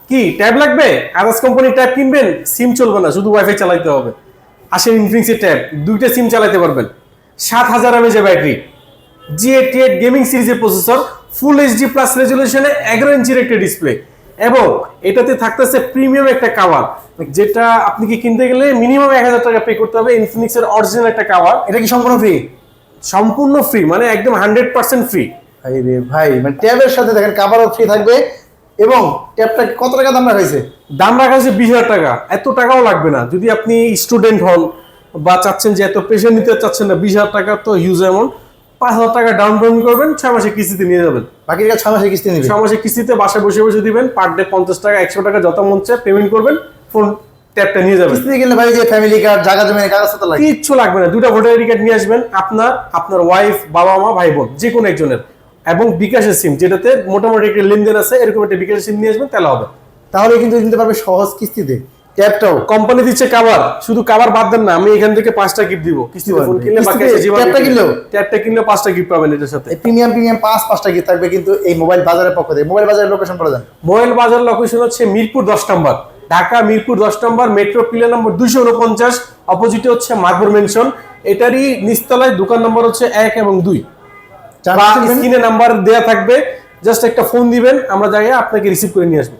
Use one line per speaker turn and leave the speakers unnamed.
কি ট্যাব লাগবে? আদার্স কোম্পানির ট্যাব কিনবেন, সিম চলবে না, শুধু ওয়াইফাই চালাতে হবে। আসেন ইনফিনিক্সের ট্যাব, দুইটা সিম চালাতে পারবেন। 7000 mAh ব্যাটারি, G88 গেমিং সিরিজের প্রসেসর, ফুল এইচডি প্লাস রেজলিউশনে 11 ইঞ্চির একটা ডিসপ্লে, এবং এটাতে থাকতেছে প্রিমিয়াম একটা কাভার, যেটা আপনি কি কিনতে গেলে মিনিমাম 1000 টাকা পে করতে হবে। ইনফিনিক্সের অরিজিনাল একটা কাভার।
এটা কি সম্পূর্ণ ফ্রি?
সম্পূর্ণ ফ্রি, মানে একদম 100% ফ্রি।
ভাই রে ভাই, মানে ট্যাবের সাথে দেখেন কাভারও ফ্রি থাকবে। এবং ট্যাবটা কত টাকা দাম রাখা হয়েছে?
দাম রাখা হয়েছে 20,000 টাকা। এত টাকাও লাগবে না যদি আপনি স্টুডেন্ট হন বা চাচ্ছেন যে এত প্রেশার নিতে চাচ্ছেন না। 20,000 টাকা তো হিউজ অ্যামাউন্ট। 5,000 টাকা ডাউন পেমেন্ট করবেন, 6 মাসে কিস্তিতে নিয়ে যাবেন।
বাকি টাকা 6 মাসের কিস্তি নেবে?
6 মাসে কিস্তিতে বাসায় বসে বসে দিবেন। পার ডে 50 টাকা, 100 টাকা, যত মন চায় পেমেন্ট করবেন, ফোন ট্যাবটা নিয়ে যাবেন।
কিস্তি কিনলে ভাই যে ফ্যামিলি কার্ড, জায়গা জমির কাগজপত্র লাগে?
কিচ্ছু লাগবে না। দুটা ভোটার আইডি কার্ড নিয়ে আসবেন, আপনার, আপনার ওয়াইফ, বাবা মা, ভাই বোন, যে কোনো একজনের, এবং বিকাশের সিম যেটাতে মোটামুটি একটা লেনদেন আছে, এরকম একটা বিকাশের সিম নিয়ে আসবেন, তাহলে হবে।
তাহলে কিন্তু নিতে পারবে সহজ কিস্তিতে ট্যাবটাও।
কোম্পানি দিচ্ছে কাভার, শুধু কাভার বাদ দেন না, আমি এখান থেকে 5টা গিফট দিব কিস্তিতে ফোন কিনলে। বাকি আছে জীবন
ট্যাবটা কিনলেও?
ট্যাবটা কিনলে 5টা গিফট পাবেন এটার সাথে।
প্রিমিয়াম 5টা গিফট থাকবে কিন্তু এই মোবাইল বাজারের পক্ষ থেকে। মোবাইল বাজারের লোকেশন বলে দেন।
মোবাইল বাজার লোকেশন হচ্ছে মিরপুর 10 নম্বর, ঢাকা মিরপুর 10 নম্বর, মেট্রো পিলার নম্বর 249, অপোজিটে হচ্ছে মাদবর মেনশন। এটারই নিচতলায় দোকান নম্বর হচ্ছে 1 এবং 2। স্ক্রিনে নাম্বার দেয়া থাকবে, জাস্ট একটা ফোন দিবেন, আমরা যাই আপনাকে রিসিভ করে নিয়ে আসবো।